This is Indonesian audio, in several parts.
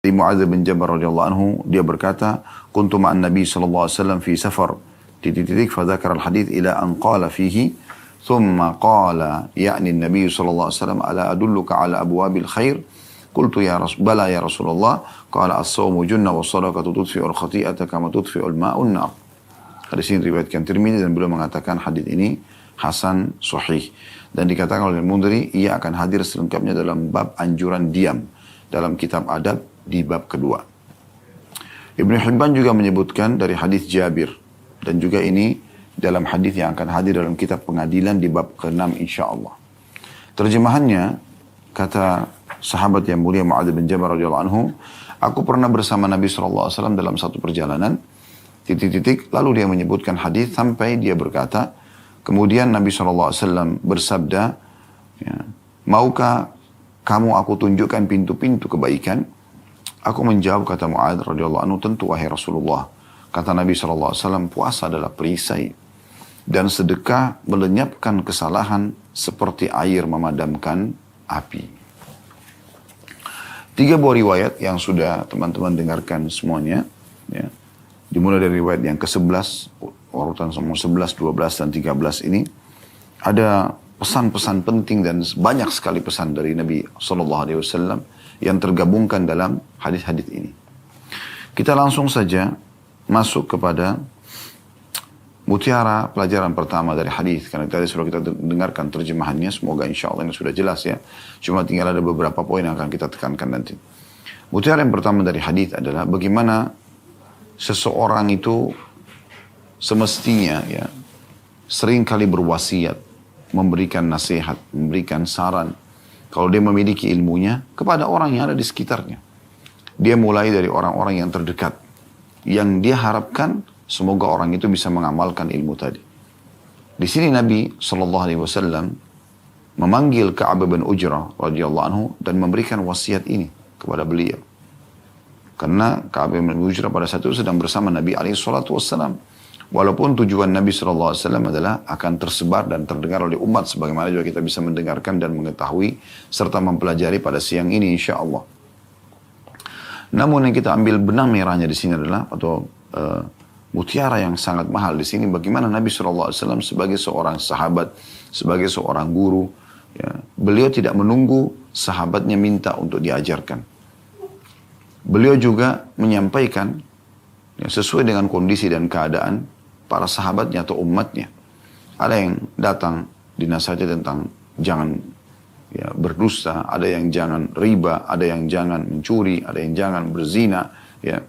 Di Mu'adz bin Jabal radhiyallahu anhu, dia berkata, "Kuntu ma'an Nabi sallallahu alaihi wasallam fi safar." Fadzakara al-hadits ila an qala fihi, thumma qala ya'ni an-nabiy sallallahu alaihi wasallam, "Ala adulluka ala abwabil khair?" Qultu ya bala ya Rasulullah. Qala as-sawmu junnah wa sadaqatu tudfi'ul khati'ata kama tudfi'ul ma'un nar. Hadis ini riwayatkan Tirmidzi dan beliau mengatakan hadis ini hasan sahih. Dan dikatakan oleh Mundhiri, ia akan hadir selengkapnya dalam bab anjuran diam dalam kitab adab di bab kedua. Ibnu Hibban juga menyebutkan dari hadis Jabir, dan juga ini dalam hadis yang akan hadir dalam kitab pengadilan di bab ke-6 insyaallah. Terjemahannya, kata sahabat yang mulia Mu'adz bin Jabal radhiyallahu anhu, aku pernah bersama Nabi SAW dalam satu perjalanan, lalu dia menyebutkan hadis sampai dia berkata, kemudian Nabi SAW bersabda, ya, maukah kamu aku tunjukkan pintu-pintu kebaikan? Aku menjawab, kata Mu'adz radhiyallahu anhu, tentu wahai Rasulullah. Kata Nabi SAW, puasa adalah perisai, dan sedekah melenyapkan kesalahan seperti air memadamkan api. 3 buah riwayat yang sudah teman-teman dengarkan semuanya, ya. Dimulai dari riwayat yang ke-11, urutan semua 11, 12, dan 13 ini, ada pesan-pesan penting dan banyak sekali pesan dari Nabi SAW yang tergabungkan dalam hadis-hadis ini. Kita langsung saja masuk kepada mutiara pelajaran pertama dari hadis, karena tadi sudah kita dengarkan terjemahannya, semoga insya Allah ini sudah jelas ya. Cuma tinggal ada beberapa poin yang akan kita tekankan nanti. Mutiara yang pertama dari hadis adalah bagaimana seseorang itu semestinya ya sering kali berwasiat, memberikan nasihat, memberikan saran kalau dia memiliki ilmunya kepada orang yang ada di sekitarnya. Dia mulai dari orang-orang yang terdekat, yang dia harapkan semoga orang itu bisa mengamalkan ilmu tadi. Di sini Nabi SAW memanggil Ka'ab bin Ujrah radhiyallahu anhu dan memberikan wasiat ini kepada beliau. Karena Ka'ab bin Ujrah pada saat itu sedang bersama Nabi SAW. Walaupun tujuan Nabi SAW adalah akan tersebar dan terdengar oleh umat, sebagaimana juga kita bisa mendengarkan dan mengetahui serta mempelajari pada siang ini insya Allah. Namun yang kita ambil benang merahnya di sini adalah mutiara yang sangat mahal di sini, bagaimana Nabi SAW sebagai seorang sahabat, sebagai seorang guru, ya, beliau tidak menunggu sahabatnya minta untuk diajarkan. Beliau juga menyampaikan ya, sesuai dengan kondisi dan keadaan para sahabatnya atau umatnya. Ada yang datang dinasihati tentang jangan ya, berdusta, ada yang jangan riba, ada yang jangan mencuri, ada yang jangan berzina, ya.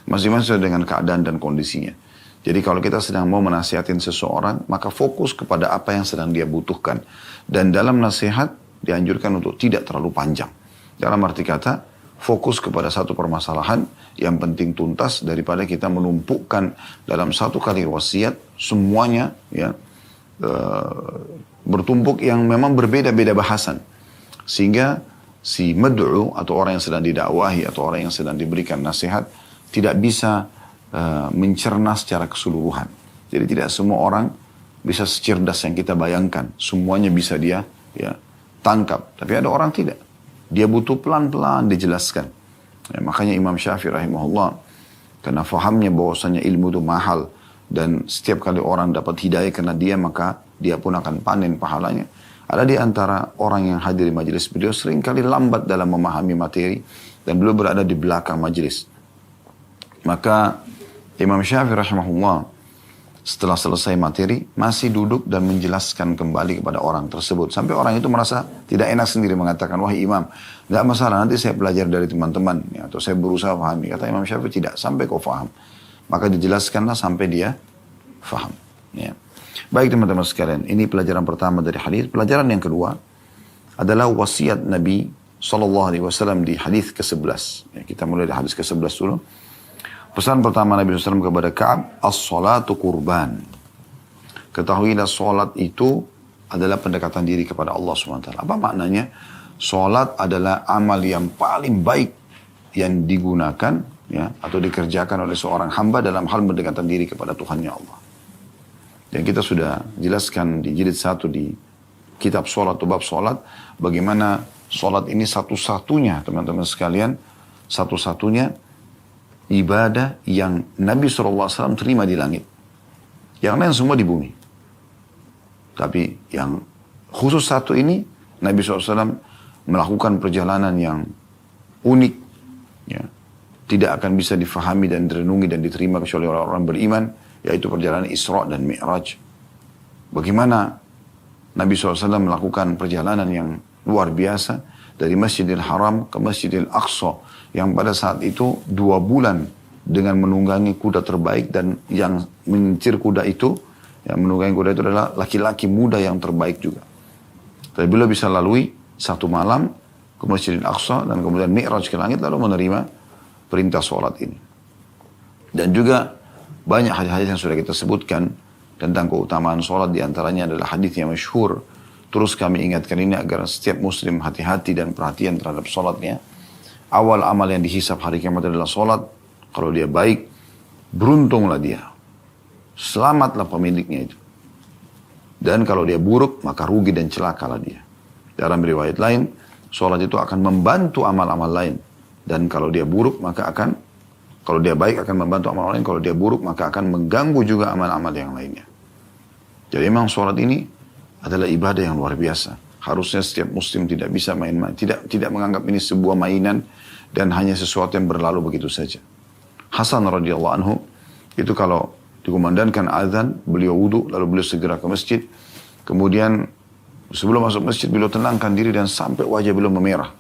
Masing-masing dengan keadaan dan kondisinya. Jadi kalau kita sedang mau menasihatin seseorang, maka fokus kepada apa yang sedang dia butuhkan. Dan dalam nasihat dianjurkan untuk tidak terlalu panjang. Dalam arti kata, fokus kepada satu permasalahan yang penting tuntas daripada kita menumpukkan dalam satu kali wasiat semuanya ya bertumpuk yang memang berbeda-beda bahasan. Sehingga si mad'u atau orang yang sedang didakwahi atau orang yang sedang diberikan nasihat tidak bisa mencerna secara keseluruhan. Jadi tidak semua orang bisa secerdas yang kita bayangkan. Semuanya bisa dia ya, tangkap. Tapi ada orang tidak. Dia butuh pelan-pelan dijelaskan. Ya, makanya Imam Syafi'i rahimahullah, karena fahamnya bahwasanya ilmu itu mahal, dan setiap kali orang dapat hidayah karena dia, maka dia pun akan panen pahalanya. Ada di antara orang yang hadir di majelis beliau seringkali lambat dalam memahami materi, dan beliau berada di belakang majelis. Maka Imam Syafi'i rahimahullah setelah selesai materi masih duduk dan menjelaskan kembali kepada orang tersebut. Sampai orang itu merasa tidak enak sendiri mengatakan, wahai imam, gak masalah nanti saya belajar dari teman-teman. Ya, atau saya berusaha pahami. Kata Imam Syafi'i, tidak, sampai kau faham. Maka dijelaskanlah sampai dia faham. Ya. Baik teman-teman sekalian, ini pelajaran pertama dari hadis. Pelajaran yang kedua adalah wasiat Nabi SAW di hadis ke-11. Ya, kita mulai dari hadis ke-11 dulu. Pesan pertama Nabi SAW kepada Ka'ab, as-salatu kurban. Ketahuilah salat itu adalah pendekatan diri kepada Allah SWT. Apa maknanya? Salat adalah amal yang paling baik yang digunakan ya, atau dikerjakan oleh seorang hamba dalam hal mendekatkan diri kepada Tuhannya Allah. Dan kita sudah jelaskan di jilid 1 di kitab salat atau bab salat, bagaimana salat ini satu-satunya teman-teman sekalian satu-satunya ibadah yang Nabi SAW terima di langit. Yang lain semua di bumi. Tapi yang khusus satu ini, Nabi SAW melakukan perjalanan yang unik. Ya. Tidak akan bisa difahami dan direnungi dan diterima kecuali orang-orang beriman, yaitu perjalanan Isra dan Mi'raj. Bagaimana Nabi SAW melakukan perjalanan yang luar biasa dari Masjidil Haram ke Masjidil Aqsa, yang pada saat itu 2 bulan dengan menunggangi kuda terbaik, dan yang mengincir kuda itu, yang menunggangi kuda itu adalah laki-laki muda yang terbaik juga. Tapi beliau bisa lalui 1 malam ke Masjidil Aqsa dan kemudian Mi'raj ke langit lalu menerima perintah sholat ini. Dan juga banyak hadis-hadis yang sudah kita sebutkan tentang keutamaan sholat, diantaranya adalah hadis yang masyhur. Terus kami ingatkan ini agar setiap muslim hati-hati dan perhatian terhadap sholatnya. Awal amal yang dihisab hari kiamat adalah sholat. Kalau dia baik, beruntunglah dia. Selamatlah pemiliknya itu. Dan kalau dia buruk, maka rugi dan celakalah dia. Dalam riwayat lain, sholat itu akan membantu amal-amal lain. Dan kalau dia buruk, maka kalau dia baik akan membantu amal lain. Kalau dia buruk, maka akan mengganggu juga amal-amal yang lainnya. Jadi memang sholat ini adalah ibadah yang luar biasa. Harusnya setiap muslim tidak bisa main-main. Tidak menganggap ini sebuah mainan dan hanya sesuatu yang berlalu begitu saja. Hasan radhiyallahu anhu, itu kalau dikumandangkan azan, beliau wudu, lalu beliau segera ke masjid. Kemudian sebelum masuk masjid, beliau tenangkan diri dan sampai wajah beliau memerah.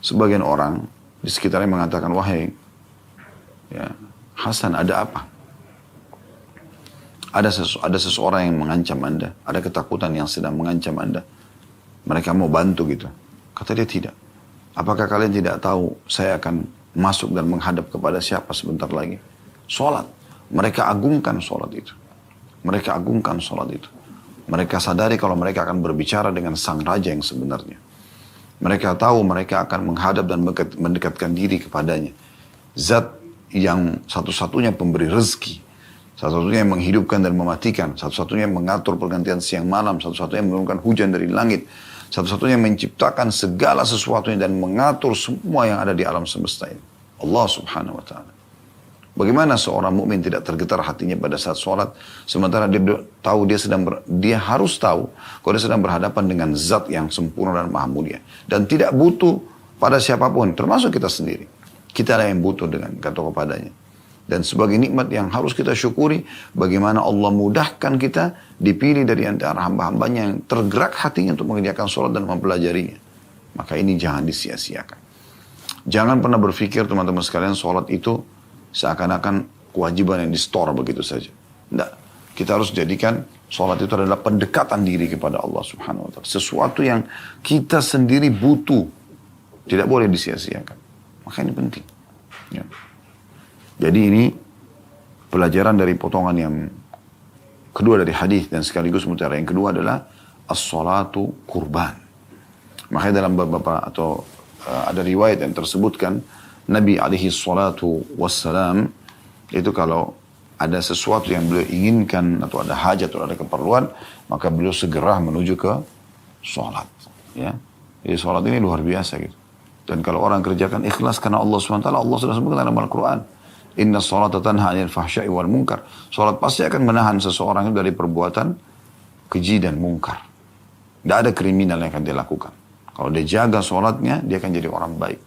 Sebagian orang di sekitarnya mengatakan, wahai ya, Hasan, ada apa? Ada seseorang yang mengancam Anda, ada ketakutan yang sedang mengancam Anda. Mereka mau bantu gitu. Kata dia, tidak. Apakah kalian tidak tahu saya akan masuk dan menghadap kepada siapa sebentar lagi? Sholat. Mereka agungkan sholat itu. Mereka agungkan sholat itu. Mereka sadari kalau mereka akan berbicara dengan sang raja yang sebenarnya. Mereka tahu mereka akan menghadap dan mendekatkan diri kepadanya. Zat yang satu-satunya pemberi rezeki, satu-satunya yang menghidupkan dan mematikan, satu-satunya yang mengatur pergantian siang malam, satu-satunya yang menurunkan hujan dari langit, satu-satunya yang menciptakan segala sesuatunya dan mengatur semua yang ada di alam semesta ini. Allah Subhanahu wa Ta'ala. Bagaimana seorang mukmin tidak tergetar hatinya pada saat sholat, sementara dia harus tahu kalau dia sedang berhadapan dengan zat yang sempurna dan maha mulia, dan tidak butuh pada siapapun, termasuk kita sendiri. Kita lah yang butuh dengan kata kepadanya. Dan sebagai nikmat yang harus kita syukuri, bagaimana Allah mudahkan kita dipilih dari antara hamba-hambanya yang tergerak hatinya untuk mengerjakan sholat dan mempelajarinya. Maka ini jangan disia-siakan. Jangan pernah berpikir teman-teman sekalian sholat itu seakan-akan kewajiban yang di-store begitu saja. Tidak. Kita harus jadikan sholat itu adalah pendekatan diri kepada Allah Subhanahu wa Ta'ala. Sesuatu yang kita sendiri butuh. Tidak boleh disia-siakan. Maka ini penting. Ya. Jadi ini pelajaran dari potongan yang kedua dari hadis, dan sekaligus mutiara yang kedua adalah as-salatu kurban. Makanya dalam beberapa ada riwayat yang tersebutkan Nabi alaihi salatu wassalam itu kalau ada sesuatu yang beliau inginkan atau ada hajat atau ada keperluan, maka beliau segera menuju ke salat. Ya. Jadi salat ini luar biasa gitu. Dan kalau orang kerjakan ikhlas karena Allah SWT, Allah sudah sebutkan dalam Al-Quran. Inna sholata tanha 'anil fahsya'i wal munkar. Salat pasti akan menahan seseorang dari perbuatan keji dan mungkar. Tidak ada kriminal yang akan dia lakukan. Kalau dia jaga salatnya, dia akan jadi orang baik.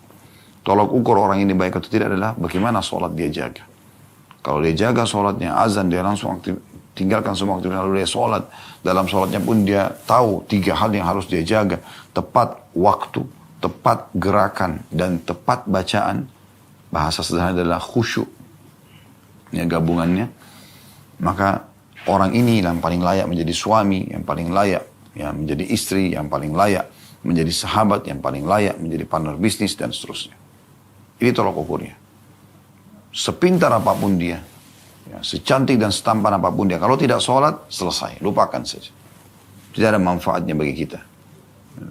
Tolak ukur orang ini baik atau tidak adalah bagaimana salat dia jaga. Kalau dia jaga salatnya, azan dia langsung tinggalkan semua aktivitas lalu dia salat. Dalam salatnya pun dia tahu 3 hal yang harus dia jaga. Tepat waktu, tepat gerakan, dan tepat bacaan. Bahasa sederhana adalah khusyuk. Ya, gabungannya. Maka orang ini yang paling layak menjadi suami, yang paling layak ya, menjadi istri, yang paling layak menjadi sahabat, yang paling layak menjadi partner bisnis, dan seterusnya. Ini tolak ukurnya. Sepintar apapun dia, ya, secantik dan setampan apapun dia, kalau tidak sholat, selesai. Lupakan saja. Tidak ada manfaatnya bagi kita. Ya.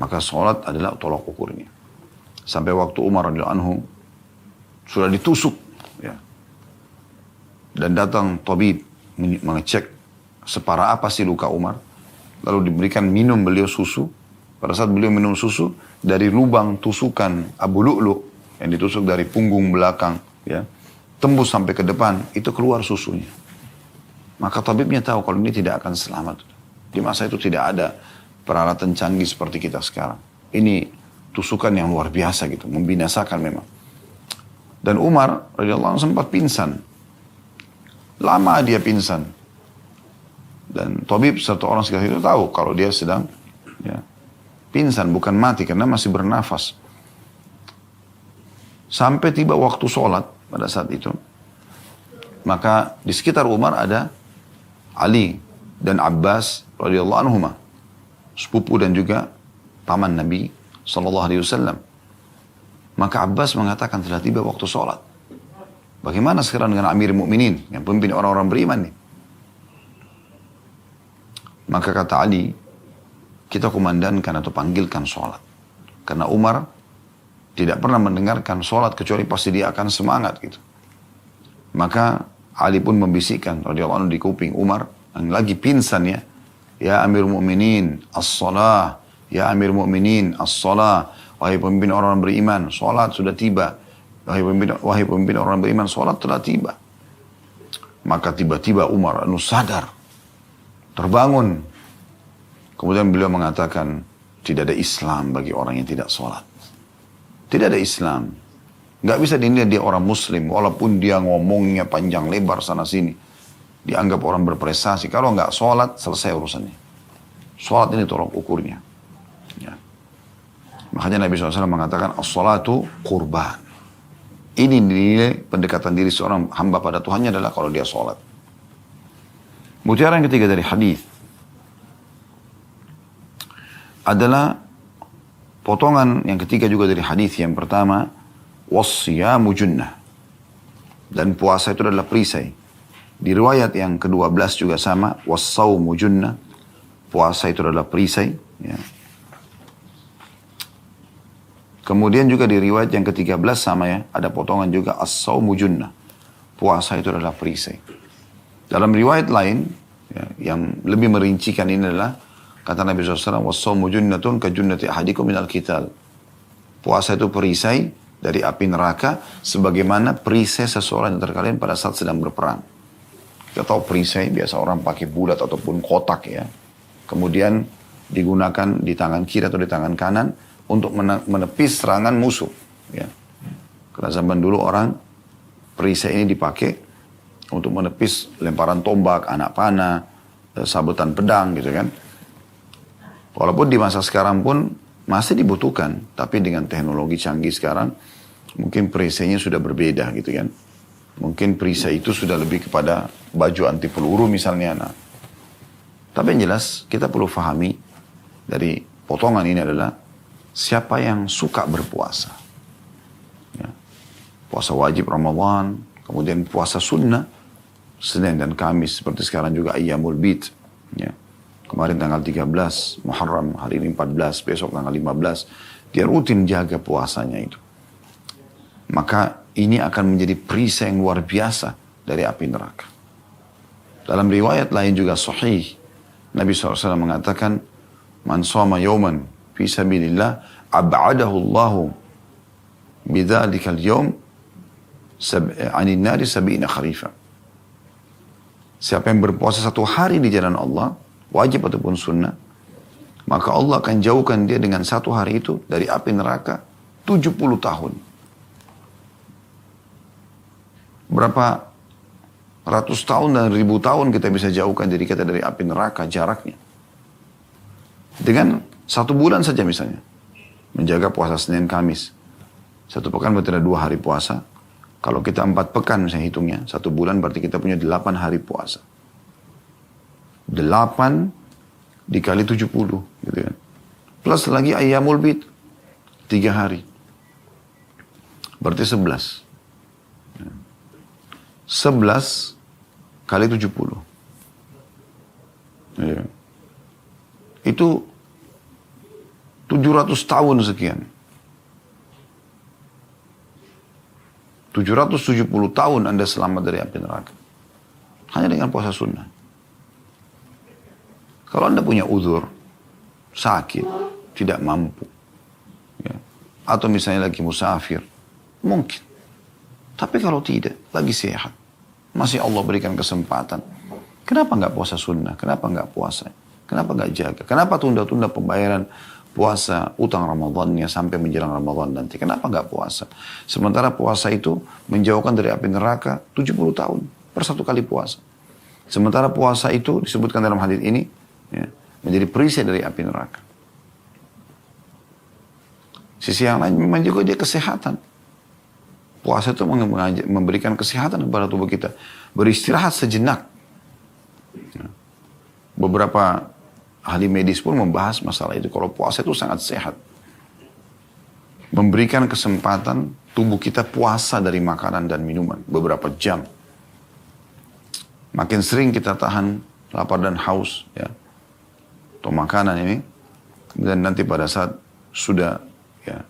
Maka sholat adalah tolak ukurnya. Sampai waktu Umar radhiyallahu anhu sudah ditusuk. Ya. Dan datang tabib mengecek separah apa sih luka Umar. Lalu diberikan minum beliau susu. Pada saat beliau minum susu, dari lubang tusukan Abu Lu'lu' yang ditusuk dari punggung belakang, ya, tembus sampai ke depan, itu keluar susunya. Maka tabibnya tahu kalau ini tidak akan selamat. Di masa itu tidak ada peralatan canggih seperti kita sekarang. Ini tusukan yang luar biasa gitu, membinasakan memang. Dan Umar radhiyallahu anhu sempat pingsan. Lama dia pingsan. Dan tabib serta orang sekitar itu tahu kalau dia sedang ya, pingsan, bukan mati karena masih bernafas. Sampai tiba waktu sholat pada saat itu. Maka di sekitar Umar ada Ali dan Abbas radhiyallahu anhuma, sepupu dan juga paman Nabi sallallahu alaihi wasallam. Maka Abbas mengatakan telah tiba waktu sholat. Bagaimana sekarang dengan Amir Mukminin yang pemimpin orang-orang beriman nih? Maka kata Ali, kita kumandankan atau panggilkan sholat. Karena Umar tidak pernah mendengarkan sholat kecuali pasti dia akan semangat gitu. Maka Ali pun membisikkan radhiyallahu anhu di kuping Umar yang lagi pingsan ya. Ya Amir Mukminin, as-salah. Ya Amir Mukminin, as-salah. Wahai pemimpin orang beriman, sholat sudah tiba. Wahai pemimpin orang beriman, sholat telah tiba. Maka tiba-tiba Umar sadar, terbangun. Kemudian beliau mengatakan, tidak ada Islam bagi orang yang tidak sholat. Tidak ada Islam. Nggak bisa dinilai dia orang Muslim, walaupun dia ngomongnya panjang lebar sana sini. Dianggap orang berprestasi. Kalau nggak sholat, selesai urusannya. Sholat ini tolong ukurnya. Ya. Makanya Nabi SAW mengatakan, as-salatu qurban. Ini dinilai pendekatan diri seorang hamba pada Tuhannya adalah kalau dia sholat. Mutiara yang ketiga dari hadis adalah potongan yang ketiga juga dari hadis yang pertama, was-siyamu junnah. Dan puasa itu adalah perisai. Di riwayat yang ke-12 juga sama, was-sawmu junnah. Puasa itu adalah perisai. Ya. Kemudian juga di riwayat yang ke-13 sama ya, ada potongan juga as-sawmu junnah. Puasa itu adalah perisai. Dalam riwayat lain, ya, yang lebih merincikan ini adalah, kata Nabi SAW, was-sawmu junnatun ka junnati ahadikum minal qital. Puasa itu perisai dari api neraka, sebagaimana perisai seseorang yang terkalian pada saat sedang berperang. Kita tahu perisai, biasa orang pakai bulat ataupun kotak ya. Kemudian digunakan di tangan kiri atau di tangan kanan, untuk menepis serangan musuh. Ya. Karena zaman dulu orang perisai ini dipakai untuk menepis lemparan tombak, anak panah, sabetan pedang gitu kan. Walaupun di masa sekarang pun masih dibutuhkan, tapi dengan teknologi canggih sekarang mungkin perisainya sudah berbeda gitu kan. Mungkin perisai itu sudah lebih kepada baju anti peluru misalnya. Nah. Tapi yang jelas kita perlu fahami dari potongan ini adalah siapa yang suka berpuasa. Ya. Puasa wajib Ramadan, kemudian puasa sunnah, Senin dan Kamis, seperti sekarang juga Ayyamul Bid. Ya. Kemarin tanggal 13 Muharram, hari ini 14, besok tanggal 15. Dia rutin jaga puasanya itu. Maka ini akan menjadi perisai yang luar biasa dari api neraka. Dalam riwayat lain juga sahih, Nabi SAW mengatakan, man shoma yawman fi sabilillah ab'adahu Allahu bidzalikal yawm 'anil nari 70 kharifa. Siapa yang berpuasa satu hari di jalan Allah, wajib ataupun sunnah, maka Allah akan jauhkan dia dengan satu hari itu dari api neraka 70 tahun. Berapa ratus tahun dan ribu tahun kita bisa jauhkan diri kita dari api neraka jaraknya. Dengan 1 bulan saja misalnya. Menjaga puasa Senin Kamis. 1 pekan berarti ada 2 hari puasa. Kalau kita 4 pekan misalnya hitungnya. 1 bulan berarti kita punya 8 hari puasa. 8 dikali 70 gitu kan. Plus lagi Ayyamul Bid 3 hari. Berarti 11. 11 kali 70. Ya. Itu 700 tahun sekian. 770 tahun Anda selamat dari api neraka. Hanya dengan puasa sunnah. Kalau Anda punya uzur, sakit, tidak mampu, ya, atau misalnya lagi musafir, Mungkin. Tapi kalau tidak, lagi sehat, masih Allah berikan kesempatan. Kenapa nggak puasa sunnah? Kenapa nggak puasa? Kenapa nggak jaga? Kenapa tunda-tunda pembayaran puasa, utang Ramadannya sampai menjelang Ramadan nanti? Kenapa nggak puasa? Sementara puasa itu menjauhkan dari api neraka 70 tahun per satu kali puasa. Sementara puasa itu disebutkan dalam hadis ini ya, menjadi perisai dari api neraka. Sisi yang lain memang juga dia kesehatan. Puasa itu memberikan kesehatan kepada tubuh kita. Beristirahat sejenak. Beberapa ahli medis pun membahas masalah itu. Kalau puasa itu sangat sehat. Memberikan kesempatan tubuh kita puasa dari makanan dan minuman. Beberapa jam. Makin sering kita tahan lapar dan haus. Ya, atau makanan ini. Dan nanti pada saat sudah ya,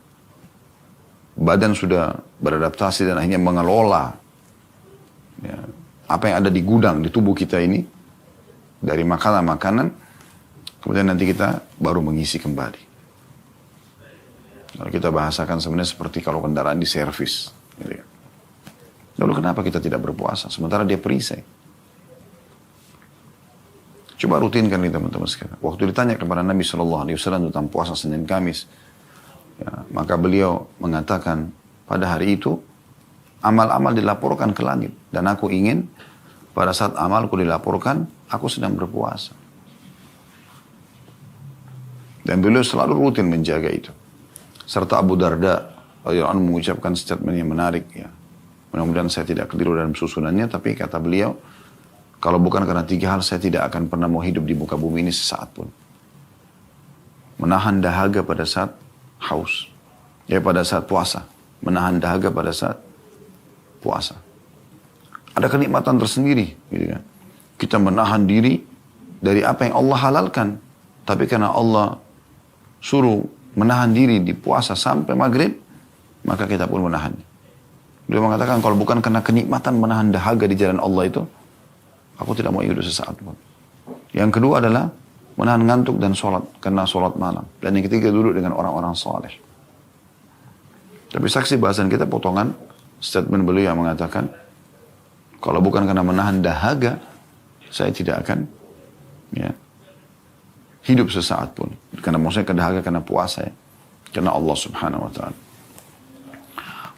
badan sudah beradaptasi dan akhirnya mengelola ya, apa yang ada di gudang di tubuh kita ini. Dari makanan-makanan. Kemudian nanti kita baru mengisi kembali. Kalau kita bahasakan sebenarnya seperti kalau kendaraan di servis. Gitu ya. Lalu kenapa kita tidak berpuasa? Sementara dia perisai. Coba rutinkan nih teman-teman sekalian. Waktu ditanya kepada Nabi SAW tentang puasa Senin Kamis. Ya, maka beliau mengatakan pada hari itu amal-amal dilaporkan ke langit. Dan aku ingin pada saat amalku dilaporkan, aku sedang berpuasa. Dan beliau selalu rutin menjaga itu. Serta Abu Darda radhiyallahu anhu mengucapkan statement yang menarik. Ya. Mudah-mudahan saya tidak keliru dalam susunannya, tapi kata beliau, kalau bukan karena 3 hal, saya tidak akan pernah mau hidup di muka bumi ini sesaat pun. Menahan dahaga pada saat haus. Ya, pada saat puasa. Menahan dahaga pada saat puasa. Ada kenikmatan tersendiri. Gitu kan. Kita menahan diri dari apa yang Allah halalkan. Tapi karena Allah suruh menahan diri di puasa sampai maghrib, maka kita pun menahannya. Beliau mengatakan kalau bukan karena kenikmatan menahan dahaga di jalan Allah itu, aku tidak mau hidup sesaat pun. Yang kedua adalah menahan ngantuk dan sholat, karena sholat malam. Dan yang ketiga duduk dengan orang-orang saleh. Tapi saksi bahasan kita potongan statement beliau yang mengatakan, kalau bukan karena menahan dahaga, saya tidak akan ya, hidup sesaat pun. Karena maksudnya dahaga karena puasa ya. Karena Allah subhanahu wa ta'ala.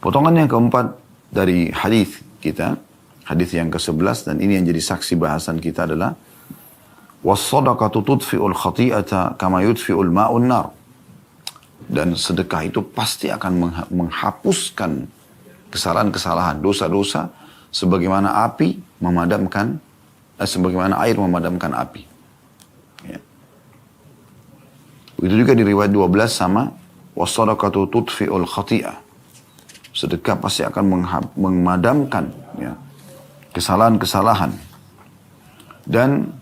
Potongan yang keempat dari hadis kita, hadis yang ke-11 dan ini yang jadi saksi bahasan kita adalah was-shadaqatu tudfi'ul khati'ata kama yudfi'ul ma'un nar. Dan sedekah itu pasti akan menghapuskan kesalahan-kesalahan, dosa-dosa sebagaimana api memadamkan sebagaimana air memadamkan api. Ya. Itu juga di riwayat 12 sama was-shadaqatu tudfi'ul khati'ah. Sedekah pasti akan memadamkan ya, kesalahan-kesalahan. Dan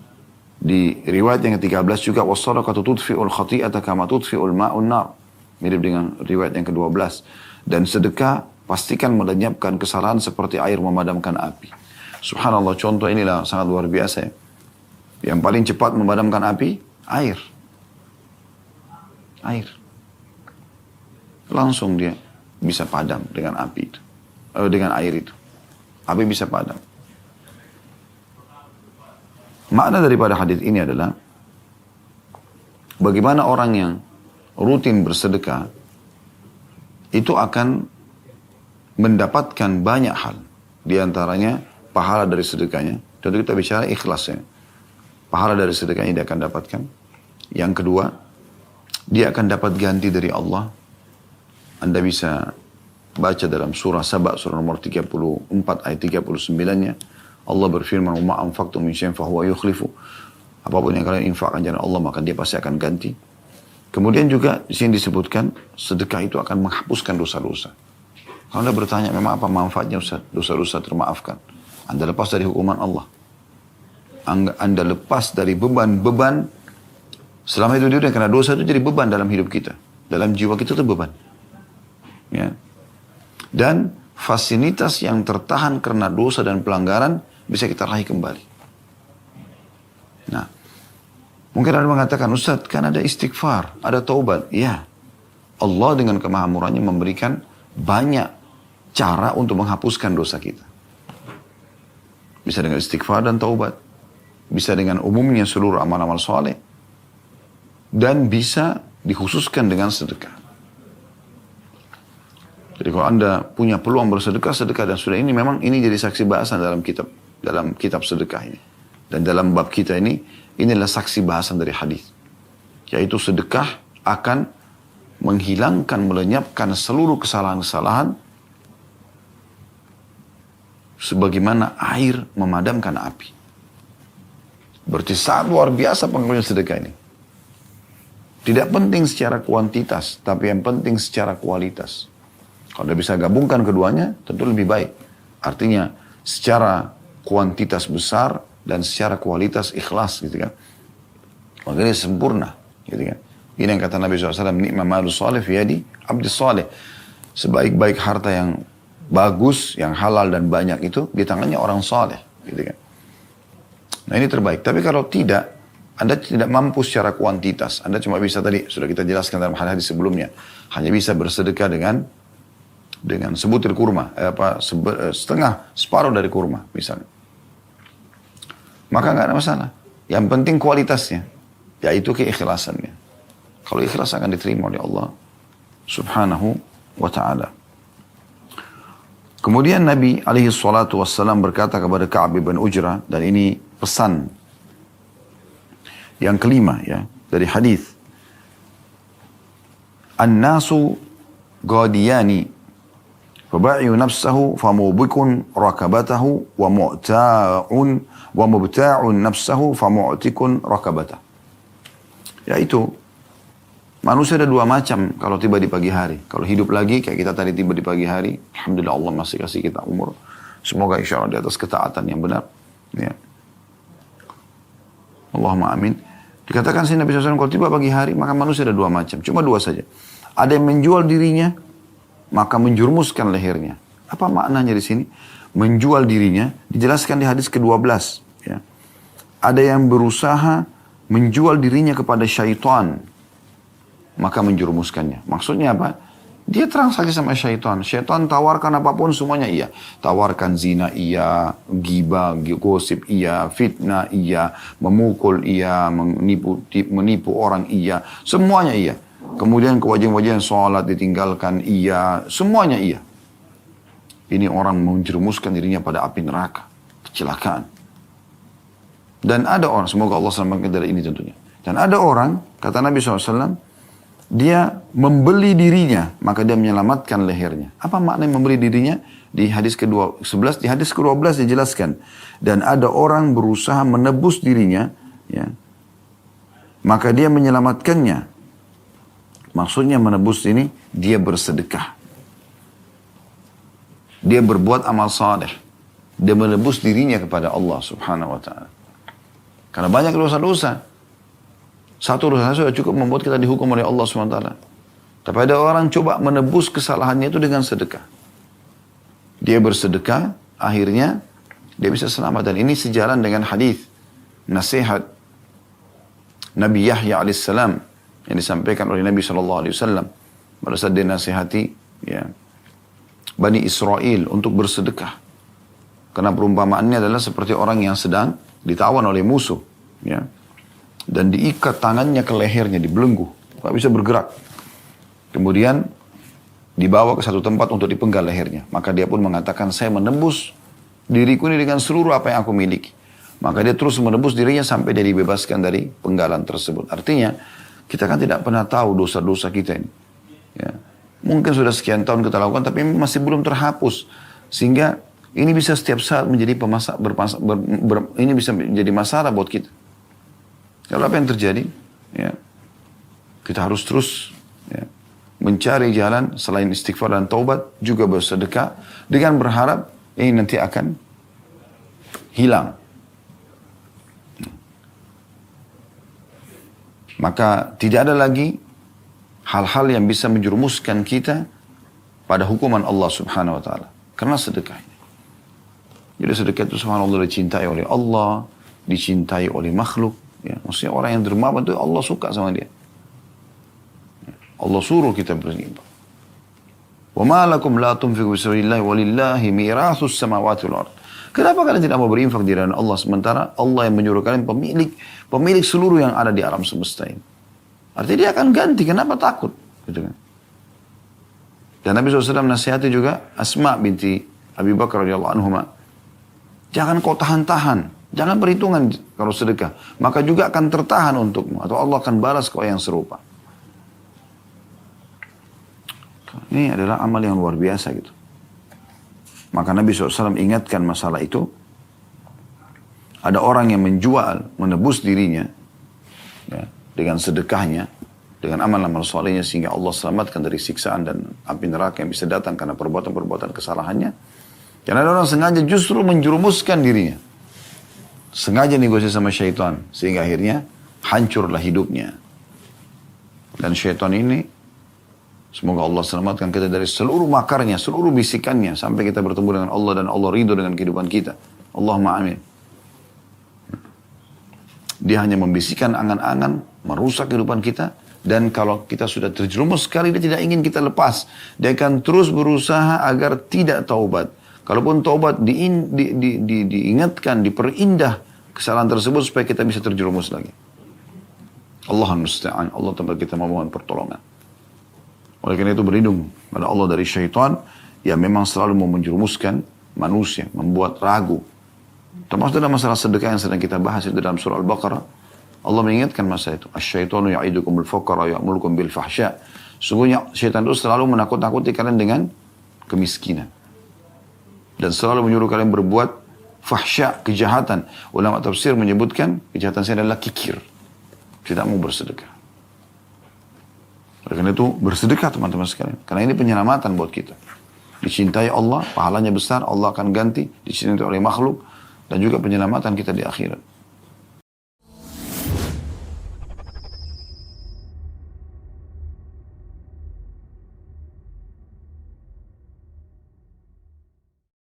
di riwayat yang ke-13 juga was-shadaqatu tudfi'ul khati'ata kama tudfi'ul ma'un nar. Mirip dengan riwayat yang ke-12. Dan sedekah pastikan melenyapkan kesalahan seperti air memadamkan api. Subhanallah, contoh inilah sangat luar biasa ya. Yang paling cepat memadamkan api, air. Air. Langsung dia bisa padam dengan api itu. Dengan air itu. Api bisa padam. Makna daripada hadis ini adalah bagaimana orang yang rutin bersedekah itu akan mendapatkan banyak hal. Di antaranya pahala dari sedekahnya. Tentu kita bicara ikhlasnya. Pahala dari sedekahnya dia akan dapatkan. Yang kedua, dia akan dapat ganti dari Allah. Anda bisa baca dalam surah Saba, surah nomor 34 ayat 39-nya. Allah berfirman, "Wa ma anfaqtum min syai'in fahuwa yukhlifu." Apapun yang kalian infakkan jalan Allah, maka dia pasti akan ganti. Kemudian juga di sini disebutkan sedekah itu akan menghapuskan dosa-dosa. Kalau Anda bertanya, memang apa manfaatnya Ustaz? Dosa-dosa termaafkan. Anda lepas dari hukuman Allah. Anda lepas dari beban-beban. Selama itu dia karena dosa itu jadi beban dalam hidup kita. Dalam jiwa kita itu beban. Ya. Dan fasilitas yang tertahan karena dosa dan pelanggaran bisa kita raih kembali. Nah, mungkin ada mengatakan, Ustaz, kan ada istighfar, ada taubat. Ya, Allah dengan kemahamurannya memberikan banyak cara untuk menghapuskan dosa kita. Bisa dengan istighfar dan taubat. Bisa dengan umumnya seluruh amal-amal soleh. Dan bisa dikhususkan dengan sedekah. Jadi kalau Anda punya peluang bersedekah, sedekah. Dan sudah ini memang ini jadi saksi bahasan dalam kitab sedekah ini. Dan dalam bab kita ini adalah saksi bahasan dari hadis. Yaitu sedekah akan menghilangkan, melenyapkan seluruh kesalahan-kesalahan sebagaimana air memadamkan api. Berarti sangat luar biasa pengaruhnya sedekah ini. Tidak penting secara kuantitas, tapi yang penting secara kualitas. Kalau Anda bisa gabungkan keduanya, tentu lebih baik. Artinya secara kuantitas besar dan secara kualitas ikhlas gitu kan. Makanya sempurna gitu kan. Ini yang kata Nabi SAW, ni'ma malu salih fi yadi abdi salih. Sebaik-baik harta yang bagus, yang halal dan banyak itu di tangannya orang saleh gitu kan. Nah ini terbaik. Tapi kalau tidak, Anda tidak mampu secara kuantitas. Anda cuma bisa tadi, sudah kita jelaskan dalam hadis sebelumnya. Hanya bisa bersedekah dengan sebutir kurma. Separuh dari kurma misalnya. Maka nggak ada masalah. Yang penting kualitasnya. Yaitu keikhlasannya. Kalau ikhlas akan diterima oleh Allah subhanahu wa ta'ala. Kemudian Nabi alaihi salatu wassalam berkata kepada Ka'ab bin Ujrah, dan ini pesan yang kelima ya dari hadis. An-nasu ghadiyani faba'iu nafsahu famubikun rakabatahu wa mubta'un nafsahu famu'tikun rakabatahu. Yaitu manusia ada dua macam kalau tiba di pagi hari. Kalau hidup lagi kayak kita tadi tiba di pagi hari, alhamdulillah Allah masih kasih kita umur. Semoga insya Allah di atas ketaatan yang benar. Ya. Allahumma amin. Dikatakan sih Nabi SAW kalau tiba pagi hari maka manusia ada dua macam. Cuma dua saja. Ada yang menjual dirinya maka menjurumuskan lehernya. Apa maknanya di sini? Menjual dirinya dijelaskan di hadis ke-12. Ya. Ada yang berusaha menjual dirinya kepada syaitan maka menjurumuskannya. Maksudnya apa? Dia transaksi sama syaitan. Syaitan tawarkan apapun semuanya iya. Tawarkan zina iya, ghibah, gosip iya, fitnah iya, memukul iya, menipu orang iya. Semuanya iya. Kemudian kewajiban-kewajiban sholat ditinggalkan iya. Semuanya iya. Ini orang menjerumuskan dirinya pada api neraka. Kecelakaan. Dan ada orang, semoga Allah selamatkan dari ini tentunya. Dan ada orang, kata Nabi SAW, dia membeli dirinya, maka dia menyelamatkan lehernya. Apa makna membeli dirinya? Di hadis ke-11, di hadis ke-12 dijelaskan. Dan ada orang berusaha menebus dirinya, ya, maka dia menyelamatkannya. Maksudnya menebus ini, dia bersedekah. Dia berbuat amal saleh. Dia menebus dirinya kepada Allah subhanahu wa ta'ala. Karena banyak dosa-dosa. Satu dosa sudah cukup membuat kita dihukum oleh Allah SWT. Tapi ada orang coba menebus kesalahannya itu dengan sedekah. Dia bersedekah, akhirnya dia bisa selamat. Dan ini sejalan dengan hadis nasihat Nabi Yahya alaihissalam yang disampaikan oleh Nabi SAW. Pada saat dia nasihati ya, Bani Israel untuk bersedekah. Karena perumpamaannya adalah seperti orang yang sedang ditawan oleh musuh. Ya. Dan diikat tangannya ke lehernya, dibelenggu. Tidak bisa bergerak. Kemudian dibawa ke satu tempat untuk dipenggal lehernya. Maka dia pun mengatakan, saya menembus diriku ini dengan seluruh apa yang aku miliki. Maka dia terus menembus dirinya sampai dia dibebaskan dari penggalan tersebut. Artinya, kita kan tidak pernah tahu dosa-dosa kita ini. Ya. Mungkin sudah sekian tahun kita lakukan, tapi masih belum terhapus. Sehingga ini bisa setiap saat menjadi ini bisa menjadi masalah buat kita. Kalau apa yang terjadi, ya, kita harus terus ya, mencari jalan selain istighfar dan taubat, juga bersedekah dengan berharap ini nanti akan hilang. Maka tidak ada lagi hal-hal yang bisa menjerumuskan kita pada hukuman Allah subhanahu wa ta'ala. Karena sedekah ini. Jadi sedekah itu subhanallah dicintai oleh Allah, dicintai oleh makhluk. Ya, maksudnya orang yang dermawan itu Allah suka sama dia. Allah suruh kita beribadah. Wa ma lakum la tunfiqu fi sabilillah walillahi mirathus samawati wal ard. Kenapa kalian tidak mau berinfak di jalan Allah sementara Allah yang menyuruh kalian pemilik seluruh yang ada di alam semesta ini. Artinya dia akan ganti, kenapa takut? Gitu kan. Dan Nabi SAW nasihati juga Asma binti Abi Bakar radhiyallahu anhuma. Jangan kau tahan-tahan, jangan perhitungan kalau sedekah, maka juga akan tertahan untukmu atau Allah akan balas kau yang serupa. Ini adalah amal yang luar biasa gitu. Maka Nabi SAW ingatkan masalah itu. Ada orang yang menjual, menebus dirinya ya, dengan sedekahnya, dengan amal-amal solehnya sehingga Allah selamatkan dari siksaan dan api neraka yang bisa datang karena perbuatan-perbuatan kesalahannya. Dan ada orang sengaja justru menjerumuskan dirinya. Sengaja negosiasi sama syaitan sehingga akhirnya hancurlah hidupnya. Dan syaitan ini semoga Allah selamatkan kita dari seluruh makarnya, seluruh bisikannya sampai kita bertemu dengan Allah dan Allah ridho dengan kehidupan kita. Allahumma amin. Dia hanya membisikkan angan-angan, merusak kehidupan kita. Dan kalau kita sudah terjerumus sekali, dia tidak ingin kita lepas. Dia akan terus berusaha agar tidak taubat. Kalaupun taubat diingatkan, diperindah kesalahan tersebut supaya kita bisa terjerumus lagi. Allahumma musta'an. Allah tempat kita memohon pertolongan. Oleh karena itu berlindung pada Allah dari syaitan yang memang selalu mau menjerumuskan manusia, membuat ragu. Termasuk dalam masalah sedekah yang sedang kita bahas itu dalam surah Al-Baqarah. Allah mengingatkan masa itu. Asyaitonu ya'idukumul faqara ya'murukum bil fahsya. Sungguhnya syaitan itu selalu menakut-nakuti kalian dengan kemiskinan. Dan selalu menyuruh kalian berbuat fahsya, kejahatan. Ulama tafsir menyebutkan kejahatan saya adalah kikir. Tidak mau bersedekah. Oleh karena itu bersedekah teman-teman sekalian. Karena ini penyelamatan buat kita. Dicintai Allah, pahalanya besar, Allah akan ganti. Dicintai oleh makhluk. Dan juga penyelamatan kita di akhirat.